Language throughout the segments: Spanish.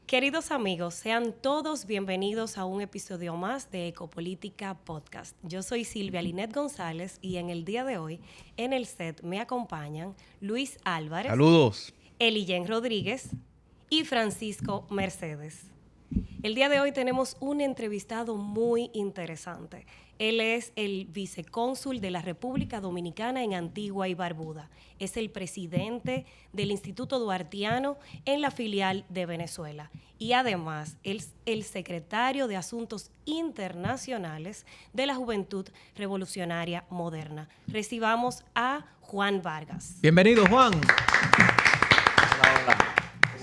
Queridos amigos, sean todos bienvenidos a un episodio más de Ecopolítica Podcast. Yo soy Silvia Linet González y en el día de hoy, en el set, me acompañan Luis Álvarez, Saludos. Elijen Rodríguez y Francisco Mercedes. El día de hoy tenemos un entrevistado muy interesante. Él es el vicecónsul de la República Dominicana en Antigua y Barbuda. Es el presidente del Instituto Duartiano en la filial de Venezuela. Y además, es el secretario de Asuntos Internacionales de la Juventud Revolucionaria Moderna. Recibamos a Juan Vargas. Bienvenido, Juan. Hola.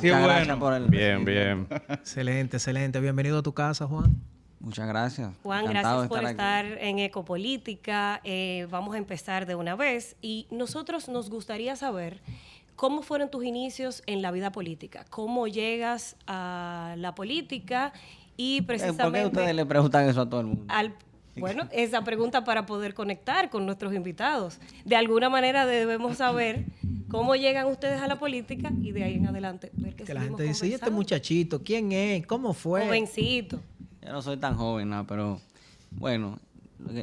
Sí, Muchas bueno. gracias por el Bien, bien. Excelente, excelente. Bienvenido a tu casa, Juan. Muchas gracias. Juan, Encantado gracias por de estar aquí. en Ecopolítica. Vamos a empezar de una vez y nosotros nos gustaría saber cómo fueron tus inicios en la vida política, cómo llegas a la política y ¿Por qué precisamente ustedes le preguntan eso a todo el mundo? Bueno, esa pregunta para poder conectar con nuestros invitados. De alguna manera debemos saber cómo llegan ustedes a la política y de ahí en adelante ver Que la seguimos gente dice, ¿y este conversando. muchachito? ¿Quién es? ¿Cómo fue? Jovencito. Yo no soy tan joven, ¿no? Pero bueno,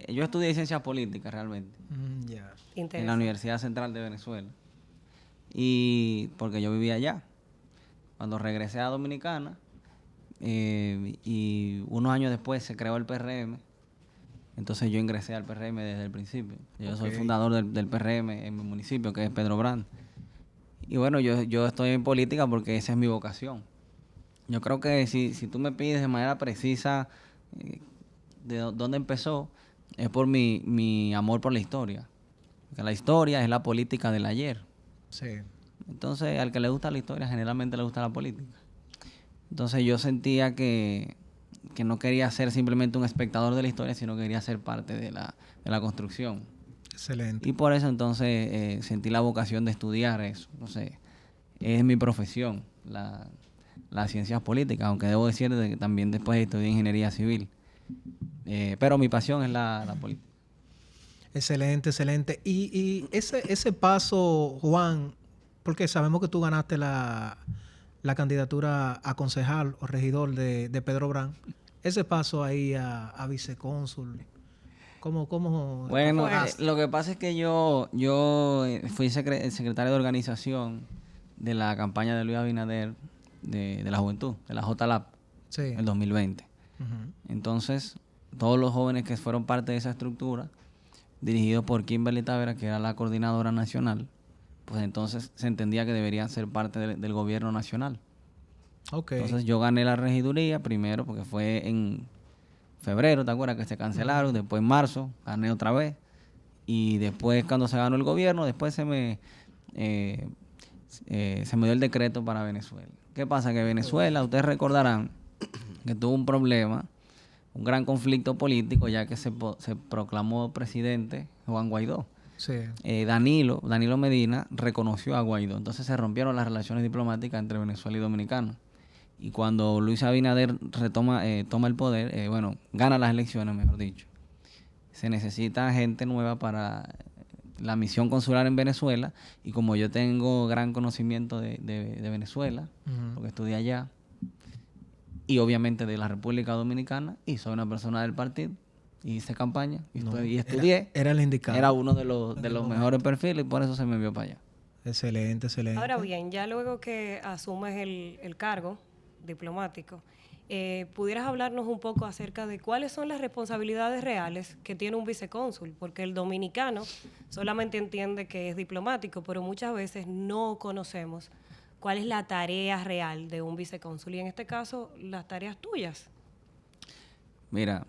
yo estudié ciencias políticas realmente Ya. en Interesante. la Universidad Central de Venezuela. Y porque yo vivía allá. Cuando regresé a Dominicana y unos años después se creó el PRM. Entonces yo ingresé al PRM desde el principio. Yo soy Ok. fundador del PRM en mi municipio, que es Pedro Brand. Y bueno, yo estoy en política porque esa es mi vocación. Yo creo que si tú me pides de manera precisa dónde empezó, es por mi amor por la historia. Porque la historia es la política del ayer. Sí. Entonces, al que le gusta la historia, generalmente le gusta la política. Entonces yo sentía que no quería ser simplemente un espectador de la historia, sino que quería ser parte de la construcción. Excelente. Y por eso entonces sentí la vocación de estudiar eso. No sé, es mi profesión, las ciencias políticas, aunque debo decir que también después estudié ingeniería civil. Pero mi pasión es la política. Excelente, excelente. Y ese paso, Juan, porque sabemos que tú ganaste la candidatura a concejal o regidor de Pedro Brand. Ese paso ahí a vicecónsul, ¿cómo Bueno, pasaste? lo que pasa es que yo fui el secretario de organización de la campaña de Luis Abinader de la juventud, de la JLAP, Sí. el 2020. Ujú. Entonces, todos los jóvenes que fueron parte de esa estructura, dirigidos por Kimberly Tavera, que era la coordinadora nacional, pues entonces se entendía que deberían ser parte del gobierno nacional. Ok. Entonces yo gané la regiduría primero porque fue en febrero, ¿te acuerdas? Que se cancelaron, después en marzo gané otra vez y después cuando se ganó el gobierno, después se me dio el decreto para Venezuela. ¿Qué pasa? Que Venezuela, ustedes recordarán que tuvo un problema, un gran conflicto político, ya que se proclamó presidente Juan Guaidó. Sí. Danilo Medina reconoció a Guaidó. Entonces se rompieron las relaciones diplomáticas entre Venezuela y Dominicana. Y cuando Luis Abinader toma el poder, gana las elecciones, mejor dicho, se necesita gente nueva para la misión consular en Venezuela. Y como yo tengo gran conocimiento de Venezuela, Ujú. porque estudié allá, y obviamente de la República Dominicana, y soy una persona del partido, y hice campaña, y estudié. Era el indicado. Era uno de los mejores perfiles y por eso se me envió para allá. Excelente, excelente. Ahora bien, ya luego que asumes el cargo diplomático, ¿pudieras hablarnos un poco acerca de cuáles son las responsabilidades reales que tiene un vicecónsul? Porque el dominicano solamente entiende que es diplomático, pero muchas veces no conocemos cuál es la tarea real de un vicecónsul y en este caso las tareas tuyas. Mira,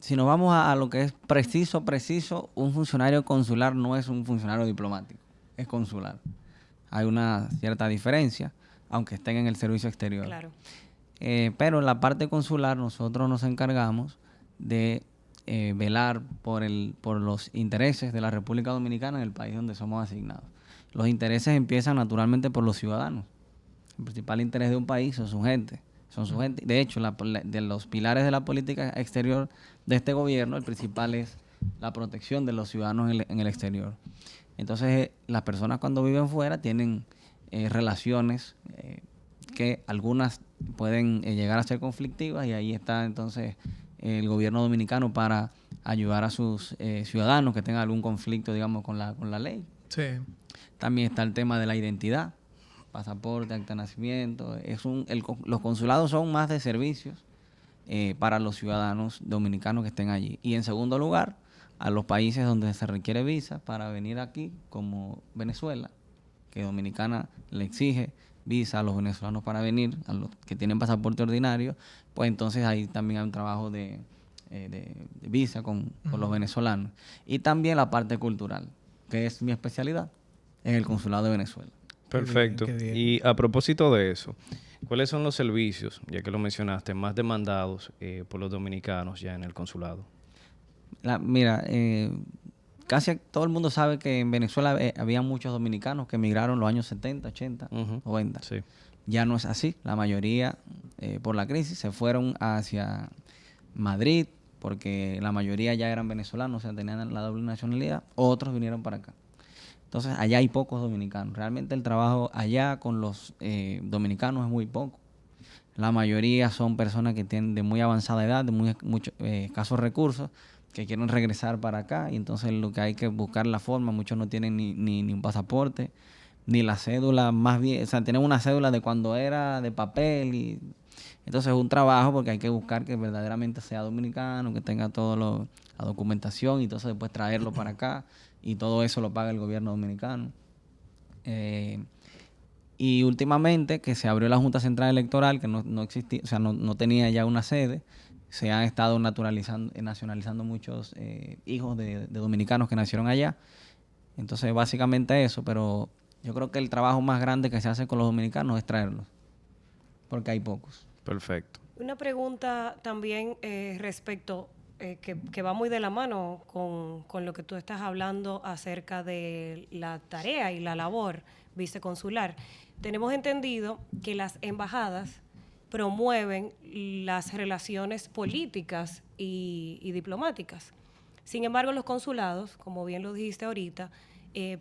si nos vamos a lo que es preciso, un funcionario consular no es un funcionario diplomático, es consular. Hay una cierta diferencia, aunque estén en el servicio exterior. Claro. Pero en la parte consular nosotros nos encargamos de velar por los intereses de la República Dominicana en el país donde somos asignados. Los intereses empiezan naturalmente por los ciudadanos. El principal interés de un país son su gente. De hecho, de los pilares de la política exterior de este gobierno, el principal es la protección de los ciudadanos en el exterior. Entonces, las personas cuando viven fuera tienen relaciones que algunas pueden llegar a ser conflictivas, y ahí está entonces el gobierno dominicano para ayudar a sus ciudadanos que tengan algún conflicto, digamos, con la ley. Sí. También está el tema de la identidad, pasaporte, acta de nacimiento. Los consulados son más de servicios para los ciudadanos dominicanos que estén allí. Y en segundo lugar, a los países donde se requiere visa para venir aquí, como Venezuela, que Dominicana le exige visa a los venezolanos para venir, a los que tienen pasaporte ordinario, pues entonces ahí también hay un trabajo de visa con los venezolanos. Y también la parte cultural, que es mi especialidad en el Consulado de Venezuela. Perfecto. Qué bien. Y a propósito de eso, ¿cuáles son los servicios, ya que lo mencionaste, más demandados por los dominicanos ya en el consulado? Mira, casi todo el mundo sabe que en Venezuela había muchos dominicanos que emigraron en los años 70, 80, 90. Sí. Ya no es así. La mayoría, por la crisis, se fueron hacia Madrid, porque la mayoría ya eran venezolanos, o sea, tenían la doble nacionalidad. Otros vinieron para acá. Entonces, allá hay pocos dominicanos. Realmente el trabajo allá con los dominicanos es muy poco. La mayoría son personas que tienen de muy avanzada edad, de muy escasos recursos, que quieren regresar para acá, y entonces lo que hay que buscar la forma. Muchos no tienen ni un pasaporte, ni la cédula, más bien, o sea, tienen una cédula de cuando era de papel, y entonces es un trabajo porque hay que buscar que verdaderamente sea dominicano, que tenga toda la documentación, y entonces después traerlo para acá, y todo eso lo paga el gobierno dominicano. Y últimamente que se abrió la Junta Central Electoral, que no existía, o sea, no tenía ya una sede, se han estado nacionalizando muchos hijos de dominicanos que nacieron allá. Entonces, básicamente eso, pero yo creo que el trabajo más grande que se hace con los dominicanos es traerlos, porque hay pocos. Perfecto. Una pregunta también respecto, que va muy de la mano con lo que tú estás hablando acerca de la tarea y la labor viceconsular. Tenemos entendido que las embajadas promueven las relaciones políticas y diplomáticas. Sin embargo, los consulados, como bien lo dijiste ahorita,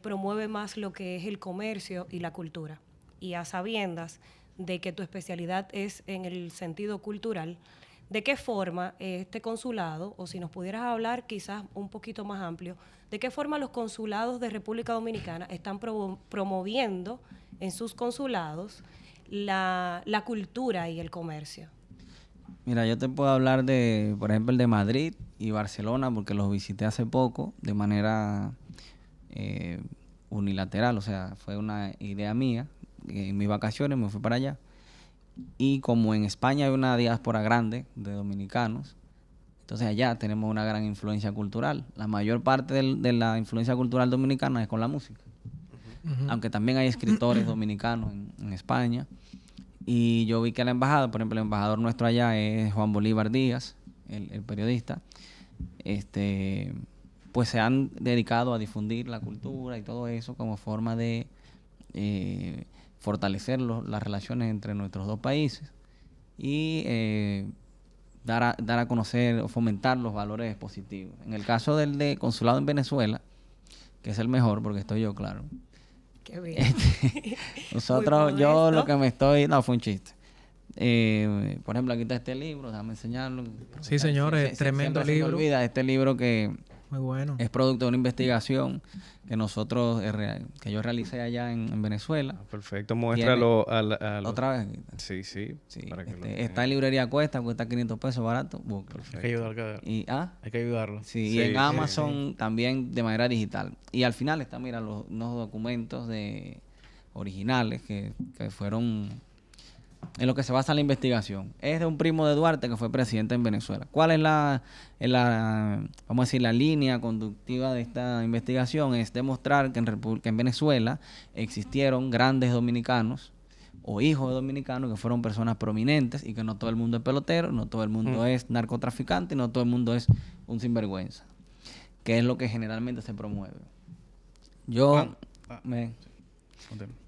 promueven más lo que es el comercio y la cultura. Y a sabiendas de que tu especialidad es en el sentido cultural, ¿de qué forma este consulado, o si nos pudieras hablar quizás un poquito más amplio, de qué forma los consulados de República Dominicana están promoviendo en sus consulados la cultura y el comercio? Mira, yo te puedo hablar de, por ejemplo, el de Madrid y Barcelona, porque los visité hace poco de manera unilateral, o sea, fue una idea mía. En mis vacaciones me fui para allá. Y como en España hay una diáspora grande de dominicanos, entonces allá tenemos una gran influencia cultural. La mayor parte de la influencia cultural dominicana es con la música. Aunque también hay escritores dominicanos en España. Y yo vi que la embajada, por ejemplo, el embajador nuestro allá es Juan Bolívar Díaz, el periodista, pues se han dedicado a difundir la cultura y todo eso como forma de fortalecer las relaciones entre nuestros dos países y dar a conocer o fomentar los valores positivos. En el caso del de consulado en Venezuela, que es el mejor porque estoy yo, claro. Qué bien. Nosotros, yo lo que me estoy... No, fue un chiste. Por ejemplo, aquí está este libro, déjame enseñarlo. Sí, señores, tremendo siempre se me libro. olvida este libro que Muy bueno. es producto de una investigación que que yo realicé allá en Venezuela. Perfecto. Muéstralo Otra vez. Sí, sí. Sí, para que lo está en librería cuesta 500 pesos barato. Hay que ayudarlo. Hay que ayudarlo. Sí, Sí, y en sí, Amazon también de manera digital. Y al final están, mira, unos documentos originales que fueron en lo que se basa la investigación. Es de un primo de Duarte que fue presidente en Venezuela. ¿Cuál es vamos a decir, la línea conductiva de esta investigación? Es demostrar que en Venezuela existieron grandes dominicanos o hijos de dominicanos que fueron personas prominentes y que no todo el mundo es pelotero, no todo el mundo es narcotraficante y no todo el mundo es un sinvergüenza, que es lo que generalmente se promueve.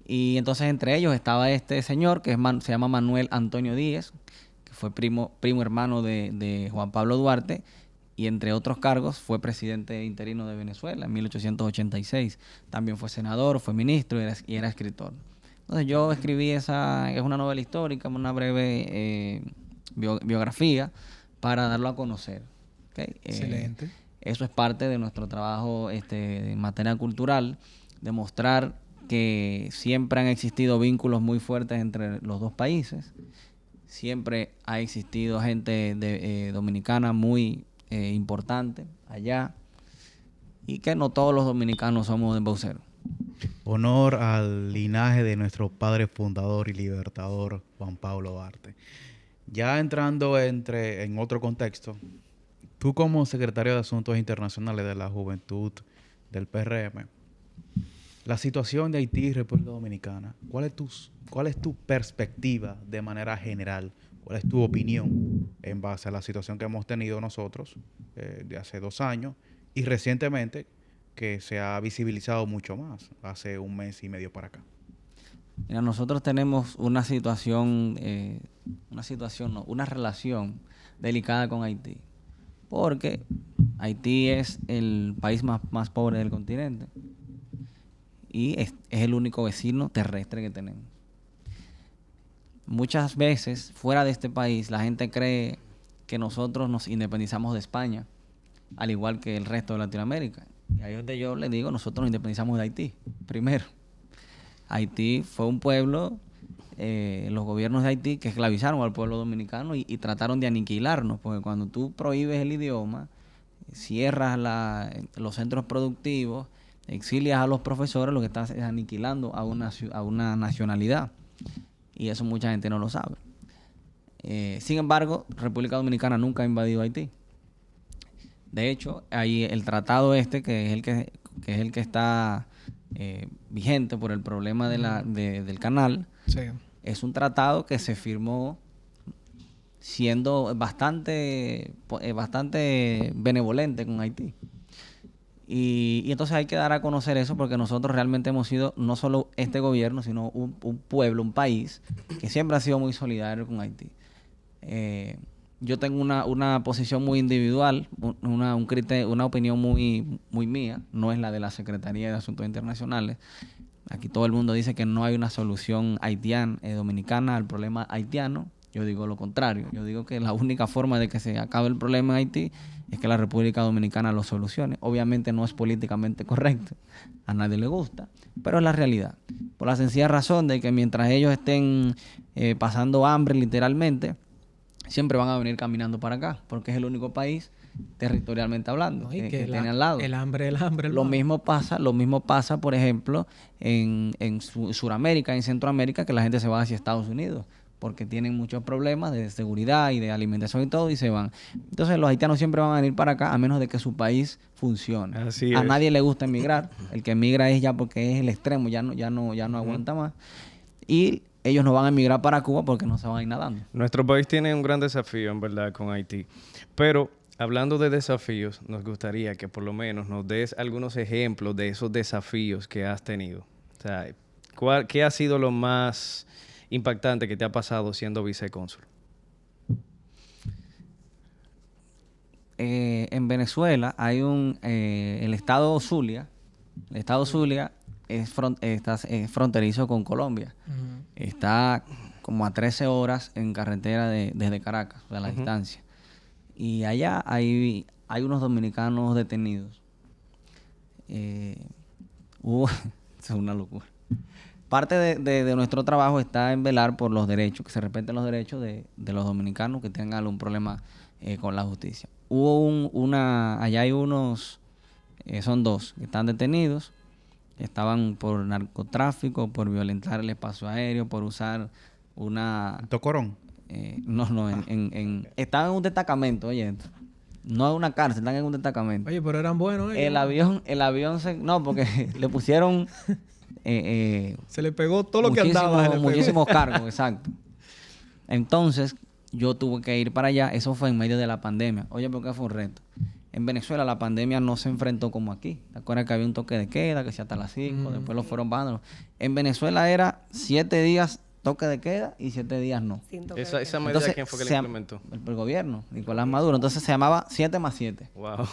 Y entonces entre ellos estaba este señor que se llama Manuel Antonio Díez, que fue primo hermano de Juan Pablo Duarte, y entre otros cargos fue presidente interino de Venezuela en 1886. También fue senador, fue ministro y era escritor. Entonces yo escribí es una novela histórica, una breve biografía para darlo a conocer. ¿Okay? Excelente. Eso es parte de nuestro trabajo en materia cultural, demostrar que siempre han existido vínculos muy fuertes entre los dos países. Siempre ha existido gente dominicana muy importante allá y que no todos los dominicanos somos embauceros. Honor al linaje de nuestro padre fundador y libertador Juan Pablo Duarte. Ya entrando en otro contexto, tú como secretario de Asuntos Internacionales de la Juventud del PRM, la situación de Haití y República Dominicana, ¿cuál es tu perspectiva de manera general? ¿Cuál es tu opinión en base a la situación que hemos tenido nosotros de hace 2 años y recientemente que se ha visibilizado mucho más hace 1 mes y medio para acá? Mira, nosotros tenemos una relación delicada con Haití, porque Haití es el país más pobre del continente y es el único vecino terrestre que tenemos. Muchas veces, fuera de este país, la gente cree que nosotros nos independizamos de España, al igual que el resto de Latinoamérica. Y ahí es donde yo les digo, nosotros nos independizamos de Haití, primero. Haití fue un pueblo, los gobiernos de Haití, que esclavizaron al pueblo dominicano y trataron de aniquilarnos, porque cuando tú prohíbes el idioma, cierras los centros productivos, exilias a los profesores, lo que estás es aniquilando a una nacionalidad. Y eso mucha gente no lo sabe. Sin embargo, República Dominicana nunca ha invadido Haití. De hecho, hay el tratado que es el que está vigente por el problema del canal. Sí. Es un tratado que se firmó siendo bastante benevolente con Haití. Y entonces hay que dar a conocer eso, porque nosotros realmente hemos sido no solo este gobierno, sino un pueblo, un país que siempre ha sido muy solidario con Haití. Yo tengo una posición muy individual, una opinión muy mía, no es la de la Secretaría de Asuntos Internacionales. Aquí todo el mundo dice que no hay una solución dominicana al problema haitiano. Yo digo lo contrario. Yo digo que la única forma de que se acabe el problema en Haití es que la República Dominicana lo solucione. Obviamente no es políticamente correcto, a nadie le gusta, pero es la realidad. Por la sencilla razón de que mientras ellos estén pasando hambre literalmente, siempre van a venir caminando para acá, porque es el único país territorialmente hablando que tiene al lado. El hambre. Lo mismo pasa, por ejemplo, en Sudamérica, en Centroamérica, que la gente se va hacia Estados Unidos, porque tienen muchos problemas de seguridad y de alimentación y todo, y se van. Entonces los haitianos siempre van a venir para acá, a menos de que su país funcione. Así a es. nadie le gusta emigrar. El que emigra es ya porque es el extremo, ya no aguanta más. Y ellos no van a emigrar para Cuba porque no se van a ir nadando. Nuestro país tiene un gran desafío, en verdad, con Haití. Pero hablando de desafíos, nos gustaría que por lo menos nos des algunos ejemplos de esos desafíos que has tenido. O sea, ¿qué ha sido lo más impactante que te ha pasado siendo vicecónsul? En Venezuela hay el estado Zulia. El estado Zulia es fronterizo con Colombia. Uh-huh. Está como a 13 horas en carretera desde Caracas, o sea, la distancia. Y allá hay unos dominicanos detenidos. Es una locura. Parte de nuestro trabajo está en velar por los derechos, que se respeten los derechos de los dominicanos que tengan algún problema con la justicia. Allá hay unos, son 2 que están detenidos. Estaban por narcotráfico, por violentar el espacio aéreo, por usar una... ¿Tocorón? Estaban en un destacamento, oye. No en una cárcel, están en un destacamento. Oye, pero eran buenos ellos. El avión no, porque le pusieron... se le pegó todo lo que andaba. Muchísimos cargos, exacto. Entonces, yo tuve que ir para allá. Eso fue en medio de la pandemia. Oye, ¿por qué fue un reto? En Venezuela la pandemia no se enfrentó como aquí. ¿Te acuerdas que había un toque de queda, que sea hasta las 5, después lo fueron bajando? En Venezuela era 7 días toque de queda y 7 días no. Sin toque de Esa queda. medida, Entonces, ¿quién fue que la se- implementó? El gobierno, Nicolás Maduro. Entonces se llamaba 7+7. Wow.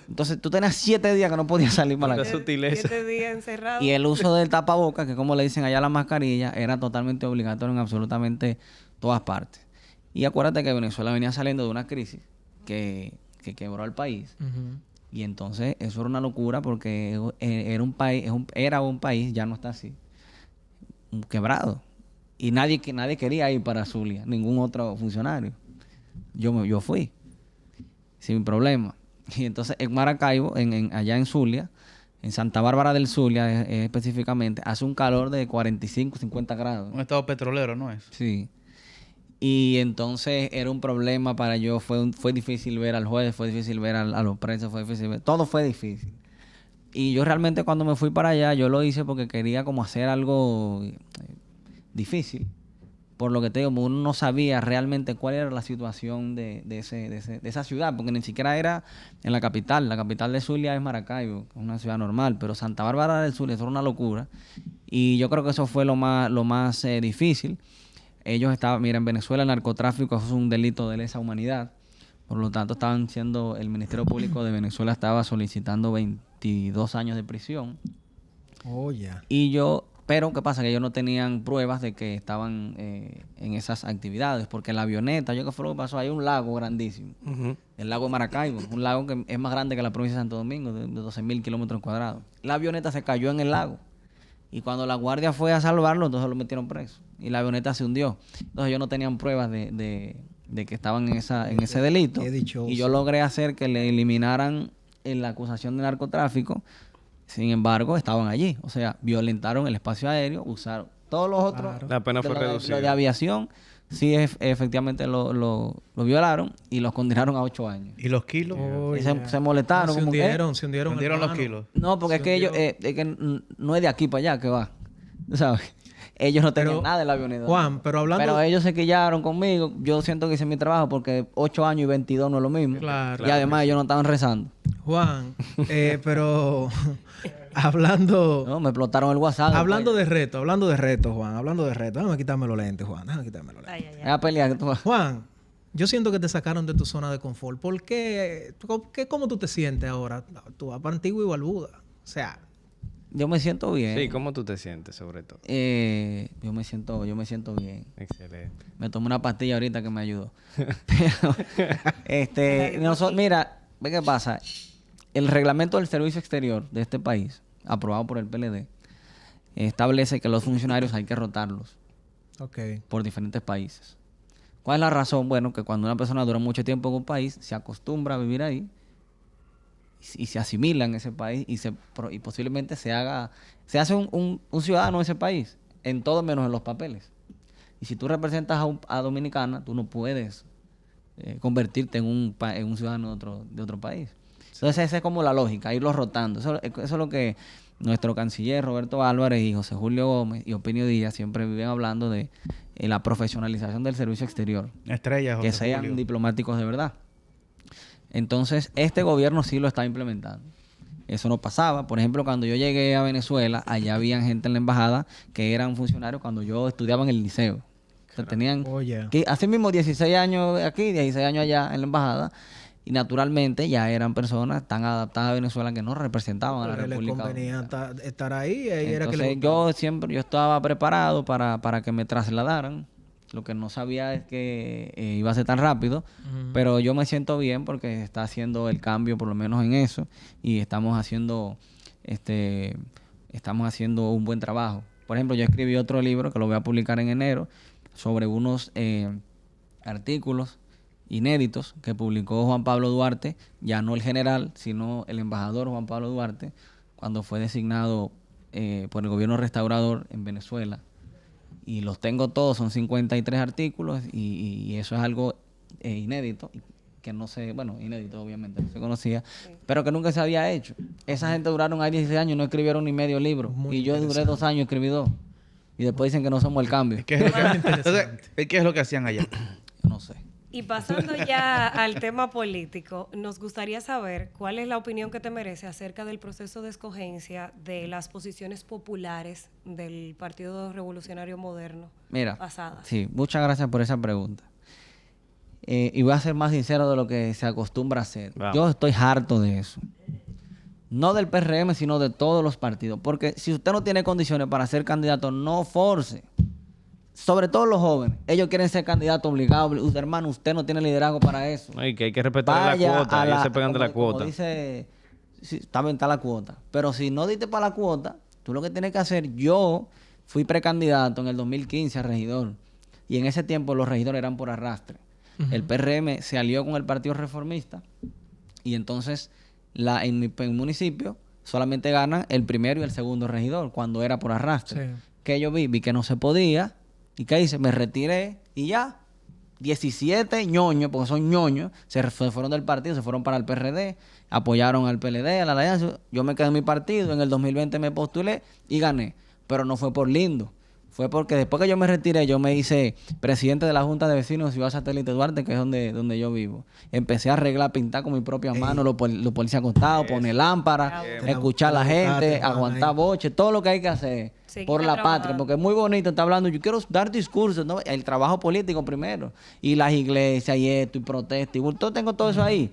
Entonces tú tenías 7 días que no podías salir para la Esa calle. sutileza. 7 días encerrado. Y el uso del tapaboca, que como le dicen allá la mascarilla, era totalmente obligatorio en absolutamente todas partes. Y acuérdate que Venezuela venía saliendo de una crisis que quebró al país. Ujú. Y entonces eso era una locura porque era un país, era un país, ya no está así, quebrado. Y nadie quería ir para Zulia, ningún otro funcionario. Yo fui, sin problema. Y entonces en Maracaibo, allá en Zulia, en Santa Bárbara del Zulia específicamente, hace un calor de 45, 50 grados. Un estado petrolero, ¿no es? Sí. Y entonces era un problema para yo. Fue difícil ver al juez, fue difícil ver a los presos, fue difícil ver. Todo fue difícil. Y yo realmente cuando me fui para allá, yo lo hice porque quería como hacer algo difícil. Por lo que te digo, uno no sabía realmente cuál era la situación de esa ciudad, porque ni siquiera era en la capital. La capital de Zulia es Maracaibo, que es una ciudad normal, pero Santa Bárbara del Zulia, eso era una locura. Y yo creo que eso fue lo más difícil. Ellos estaban, mira, en Venezuela el narcotráfico es un delito de lesa humanidad. Por lo tanto, el Ministerio Público de Venezuela estaba solicitando 22 años de prisión. Oh, ya. Pero ¿qué pasa? Que ellos no tenían pruebas de que estaban en esas actividades. Porque la avioneta, ¿qué fue lo que pasó? Hay un lago grandísimo. Ujú. El lago de Maracaibo. Un lago que es más grande que la provincia de Santo Domingo, de 12.000 kilómetros cuadrados. La avioneta se cayó en el lago. Y cuando la guardia fue a salvarlo, entonces lo metieron preso. Y la avioneta se hundió. Entonces ellos no tenían pruebas de que estaban en ese delito. Qué dichoso. Y yo logré hacer que le eliminaran la acusación de narcotráfico. Sin embargo, estaban allí. O sea, violentaron el espacio aéreo, usaron todos los otros. Claro. La pena fue Lo reducida. de aviación, sí, efectivamente lo violaron y los condenaron a 8 años. ¿Y los kilos? Oh, Y ya. se molestaron. Se como que, hundieron, se hundieron. ¿Vendieron los hermano. kilos? no, porque es que ellos, es que no es de aquí para allá que va. ¿Tú sabes? Ellos no tenían Pero, nada de la avioneta. Juan, pero hablando... Pero ellos se quillaron conmigo. Yo siento que hice mi trabajo porque 8 años y 22 no es lo mismo. Claro. Y además ellos no estaban rezando. Juan, pero hablando... No, me explotaron el WhatsApp. Hablando de retos, Juan, hablando de retos. Déjame quitarme los lentes, Juan. Déjame quitarme los lentes. Ay, ay, Es ay. a pelear que tú vas. Juan, yo siento que te sacaron de tu zona de confort. ¿Por qué? ¿Cómo tú te sientes ahora? Tú vas para Antigua y Barbuda. O sea, Yo me siento bien. Sí, ¿cómo tú te sientes sobre todo? Yo me siento bien. Excelente. Me tomé una pastilla ahorita que me ayudó. Pero, mira, ve qué pasa. El reglamento del servicio exterior de este país, aprobado por el PLD, establece que los funcionarios hay que rotarlos ok. por diferentes países. ¿Cuál es la razón? Bueno, que cuando una persona dura mucho tiempo en un país, se acostumbra a vivir ahí y se asimila en ese país y posiblemente se hace un ciudadano de ese país, en todo menos en los papeles. Y si tú representas a Dominicana, tú no puedes convertirte en un ciudadano de otro país. Entonces esa es como la lógica, irlos rotando. Eso es lo que nuestro canciller Roberto Álvarez y José Julio Gómez y Opinio Díaz siempre viven hablando de la profesionalización del servicio exterior. Estrellas, Que José sean Julio. diplomáticos de verdad. Entonces, este gobierno sí lo está implementando. Eso no pasaba. Por ejemplo, cuando yo llegué a Venezuela, allá había gente en la embajada que eran funcionarios cuando yo estudiaba en el liceo. O sea, tenían Oye. así mismo 16 años aquí, 16 años allá en la embajada. Y naturalmente ya eran personas tan adaptadas a Venezuela que no representaban a la Porque le República convenía Dominicana. estar ahí y ahí era que Entonces, le yo estaba preparado para que me trasladaran. Lo que no sabía es que iba a ser tan rápido, pero yo me siento bien porque está haciendo el cambio, por lo menos en eso, y estamos haciendo un buen trabajo. Por ejemplo, yo escribí otro libro que lo voy a publicar en enero sobre unos artículos inéditos que publicó Juan Pablo Duarte, ya no el general, sino el embajador Juan Pablo Duarte, cuando fue designado por el gobierno restaurador en Venezuela. Y los tengo todos, son 53 artículos y eso es algo inédito, que no se, bueno, inédito obviamente, no se conocía, pero que nunca se había hecho. Esa gente duraron ahí 16 años, no escribieron ni medio libro. Muy Y yo duré interesante. 2 años, escribí 2. Y después dicen que no somos el cambio. ¿Qué es lo que hacían allá? Yo no sé. Y pasando ya al tema político, nos gustaría saber cuál es la opinión que te merece acerca del proceso de escogencia de las posiciones populares del Partido Revolucionario Moderno Mira, pasadas. sí, muchas gracias por esa pregunta. Y voy a ser más sincero de lo que se acostumbra a hacer. Vamos. Yo estoy harto de eso. No del PRM, sino de todos los partidos. Porque si usted no tiene condiciones para ser candidato, no force. Sobre todo los jóvenes. Ellos quieren ser candidatos obligados. Usted, hermano, usted no tiene liderazgo para eso. Ay, que hay que respetar la Vaya cuota. a Ellos se pegan de la como cuota. dice, sí, está bien, está la cuota. Pero si no diste para la cuota, tú lo que tienes que hacer, yo fui precandidato en el 2015 a regidor. Y en ese tiempo los regidores eran por arrastre. El PRM se alió con el Partido Reformista. Y entonces en mi municipio solamente ganan el primero y el segundo regidor, cuando era por arrastre. Sí. Que yo vi que no se podía. ¿Y qué hice? Me retiré y ya. 17 ñoños, porque son ñoños, se fueron del partido, se fueron para el PRD, apoyaron al PLD, a la Alianza. Yo me quedé en mi partido, en el 2020 me postulé y gané. Pero no fue por lindo. Fue porque después que yo me retiré, yo me hice presidente de la Junta de Vecinos de Ciudad Satélite Duarte, que es donde yo vivo. Empecé a arreglar, pintar con mis propias manos, los policías acostados, poner lámparas, escuchar a la gente, aguantar boches, todo lo que hay que hacer Seguir por la trabajando. patria. Porque es muy bonito estar hablando, yo quiero dar discursos, ¿no? El trabajo político primero. Y las iglesias y esto, y protestas, y todo, tengo todo eso ahí.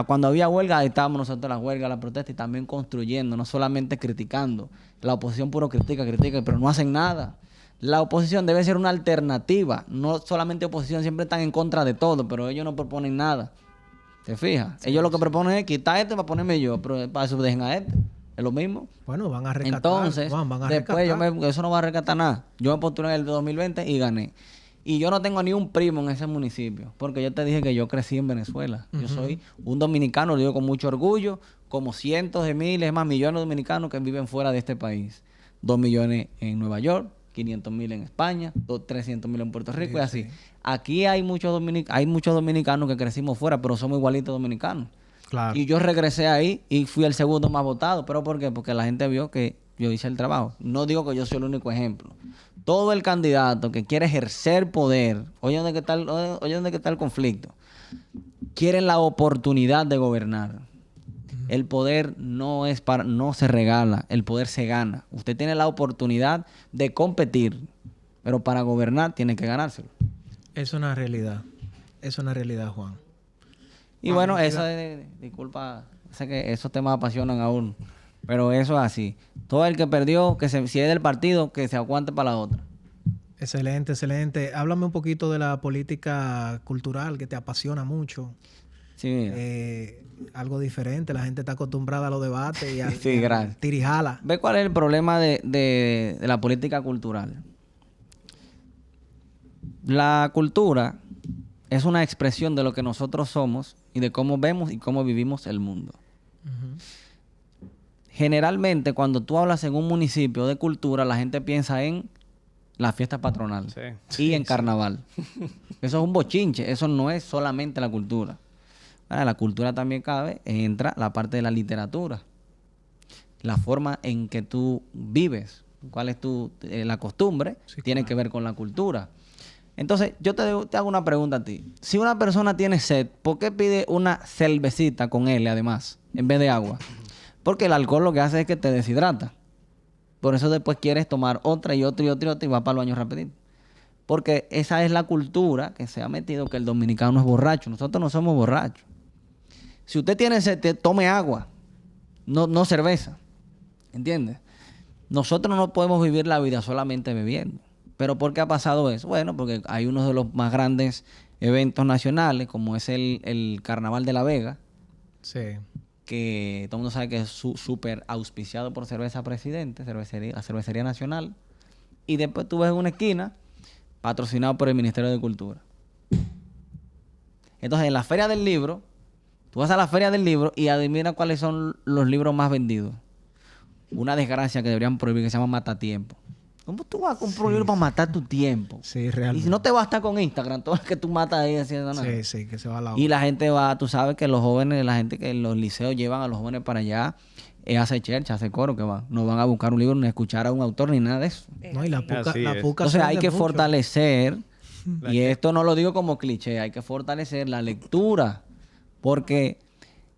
Cuando había huelga, ahí estábamos nosotros en las huelgas, las protestas, y también construyendo, no solamente criticando. La oposición puro critica, pero no hacen nada. La oposición debe ser una alternativa. No solamente oposición, siempre están en contra de todo, pero ellos no proponen nada. ¿Te fijas? Ellos lo que proponen es quitar este para ponerme yo, pero para eso dejen a este. Es lo mismo. Bueno, van a rescatar. Entonces, Juan, van a después rescatar. eso no va a rescatar nada. Yo me postulé en el 2020 y gané. Y yo no tengo ni un primo en ese municipio, porque yo te dije que yo crecí en Venezuela. Yo soy un dominicano, lo digo con mucho orgullo, como cientos de miles, es más, millones de dominicanos que viven fuera de este país. 2 millones en Nueva York, 500,000 en España, 300,000 en Puerto Rico y así. Aquí hay muchos dominicanos que crecimos fuera, pero somos igualitos dominicanos. Claro. Y yo regresé ahí y fui el segundo más votado. ¿Pero por qué? Porque la gente vio que yo hice el trabajo. No digo que yo soy el único ejemplo. Todo el candidato que quiere ejercer poder, oye dónde está el conflicto, quieren la oportunidad de gobernar. El poder no se regala, el poder se gana. Usted tiene la oportunidad de competir, pero para gobernar tiene que ganárselo. Es una realidad. Es una realidad, Juan. Y bueno, disculpa, sé que esos temas apasionan a uno, pero eso es así. Todo el que perdió, si es del partido, que se aguante para la otra. Excelente, excelente. Háblame un poquito de la política cultural que te apasiona mucho. Sí, mira. Algo diferente. La gente está acostumbrada a los debates y a, Sí, y a gracias. tirijala. ¿Ve cuál es el problema de la política cultural? La cultura es una expresión de lo que nosotros somos y de cómo vemos y cómo vivimos el mundo. Generalmente, cuando tú hablas en un municipio de cultura, la gente piensa en la fiesta patronal y en carnaval. Eso es un bochinche. Eso no es solamente la cultura. La cultura también entra la parte de la literatura. La forma en que tú vives, cuál es la costumbre, tiene que ver con la cultura. Entonces, yo te hago una pregunta a ti. Si una persona tiene sed, ¿por qué pide una cervecita con L además, en vez de agua? Porque el alcohol lo que hace es que te deshidrata. Por eso después quieres tomar otra y otra y otra y otra y vas para el baño rapidito. Porque esa es la cultura que se ha metido, que el dominicano es borracho. Nosotros no somos borrachos. Si usted tiene sed, tome agua, no cerveza. ¿Entiendes? Nosotros no podemos vivir la vida solamente bebiendo. ¿Pero por qué ha pasado eso? Bueno, porque hay uno de los más grandes eventos nacionales, como es el Carnaval de La Vega. Sí. Que todo el mundo sabe que es súper auspiciado por Cerveza Presidente, la Cervecería Nacional. Y después tú ves en una esquina, patrocinado por el Ministerio de Cultura. Entonces, en la Feria del Libro, tú vas a la Feria del Libro y adivina cuáles son los libros más vendidos. Una desgracia que deberían prohibir, que se llama Matatiempo. ¿Cómo tú vas a comprar un libro para matar tu tiempo? Sí, realmente. Y si no te basta con Instagram, todo lo que tú matas ahí haciendo nada. Sí, sí, que se va a la Y la gente va, tú sabes que los jóvenes, la gente que en los liceos llevan a los jóvenes para allá, hace chercha, hace coro, que van. No van a buscar un libro, ni a escuchar a un autor, ni nada de eso. No, y la puca Así es. se Entonces hay vende que mucho. fortalecer Y esto no lo digo como cliché, hay que fortalecer la lectura. Porque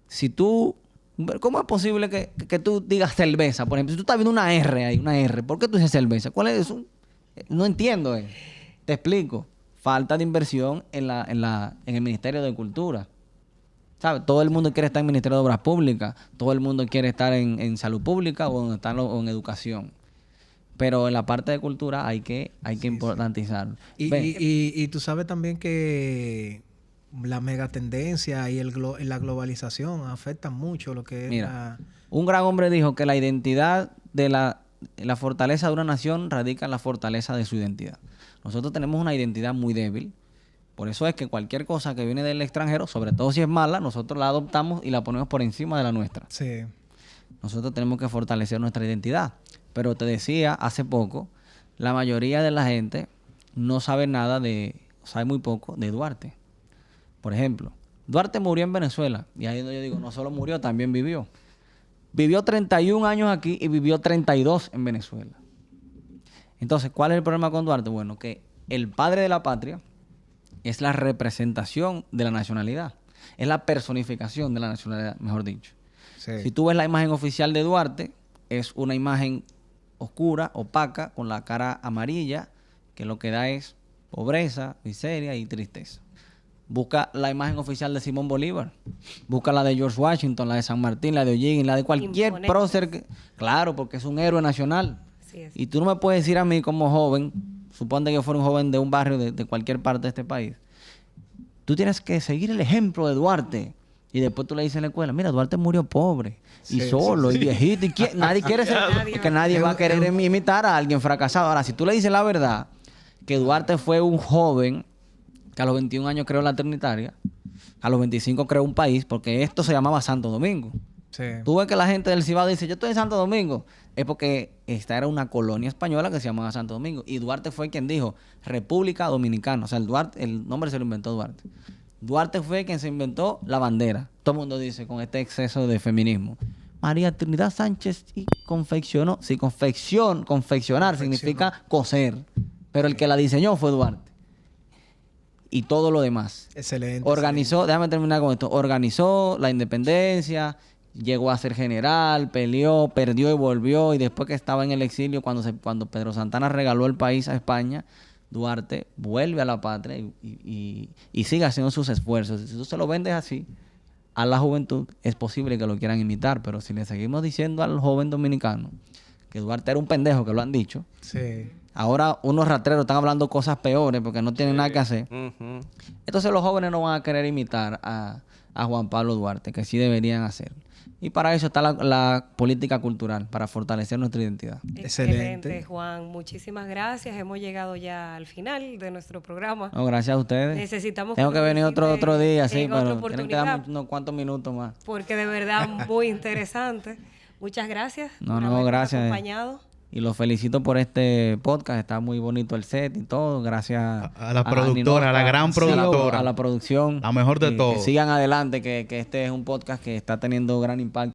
si tú... ¿Cómo es posible que tú digas cerveza? Por ejemplo, si tú estás viendo una R ahí, una R, ¿por qué tú dices cerveza? ¿Cuál es eso? No entiendo. Te explico. Falta de inversión en el Ministerio de Cultura. ¿Sabes? Todo el mundo quiere estar en el Ministerio de Obras Públicas, todo el mundo quiere estar en salud pública o en educación. Pero en la parte de cultura hay que importantizarlo. Y tú sabes también que la megatendencia y la globalización afectan mucho lo que es Mira, un gran hombre dijo que la identidad de la fortaleza de una nación radica en la fortaleza de su identidad. Nosotros tenemos una identidad muy débil. Por eso es que cualquier cosa que viene del extranjero, sobre todo si es mala, nosotros la adoptamos y la ponemos por encima de la nuestra. Sí. Nosotros tenemos que fortalecer nuestra identidad. Pero te decía hace poco, la mayoría de la gente no sabe sabe muy poco de Duarte. Por ejemplo, Duarte murió en Venezuela. Y ahí es donde yo digo, no solo murió, también vivió. Vivió 31 años aquí y vivió 32 en Venezuela. Entonces, ¿cuál es el problema con Duarte? Bueno, que el padre de la patria es la representación de la nacionalidad. Es la personificación de la nacionalidad, mejor dicho. Sí. Si tú ves la imagen oficial de Duarte, es una imagen oscura, opaca, con la cara amarilla, que lo que da es pobreza, miseria y tristeza. Busca la imagen oficial de Simón Bolívar. Busca la de George Washington, la de San Martín, la de O'Higgins, la de cualquier Imponente. prócer. Claro, porque es un héroe nacional. Así es. Y tú no me puedes decir a mí como joven, suponte que yo fuera un joven de un barrio de cualquier parte de este país, tú tienes que seguir el ejemplo de Duarte. Y después tú le dices en la escuela, mira, Duarte murió pobre y solo y viejito. Nadie quiere ser, porque nadie va a querer imitar a alguien fracasado. Ahora, si tú le dices la verdad, que Duarte fue un joven que a los 21 años creó la Trinitaria, a los 25 creó un país, porque esto se llamaba Santo Domingo. Sí. Tú ves que la gente del Cibao dice, yo estoy en Santo Domingo. Es porque esta era una colonia española que se llamaba Santo Domingo. Y Duarte fue quien dijo República Dominicana. O sea, el nombre se lo inventó Duarte. Duarte fue quien se inventó la bandera. Todo el mundo dice con este exceso de feminismo. María Trinidad Sánchez y confeccionó. Sí, confeccionar significa coser. Pero el que la diseñó fue Duarte. Y todo lo demás. Excelente. Organizó, déjame terminar con esto. Organizó la independencia, llegó a ser general, peleó, perdió y volvió. Y después que estaba en el exilio, cuando Pedro Santana regaló el país a España, Duarte vuelve a la patria y sigue haciendo sus esfuerzos. Si tú se lo vendes así a la juventud, es posible que lo quieran imitar. Pero si le seguimos diciendo al joven dominicano que Duarte era un pendejo, que lo han dicho, Sí. ahora unos ratreros están hablando cosas peores porque no tienen nada que hacer. Ujú. Entonces los jóvenes no van a querer imitar a Juan Pablo Duarte, que sí deberían hacer. Y para eso está la política cultural, para fortalecer nuestra identidad. Excelente. Juan. Muchísimas gracias. Hemos llegado ya al final de nuestro programa. No, gracias a ustedes. Necesitamos Tengo que venir otro día, sí, en otra pero tienen que darme oportunidad, unos cuantos minutos más. porque de verdad muy interesante. Muchas gracias. No, por no, habernos gracias. acompañado. Y los felicito por este podcast. Está muy bonito el set y todo. Gracias A la productora, a la gran sí, a productora. a la producción. La mejor de Que todos. sigan adelante, que este es un podcast que está teniendo gran impacto.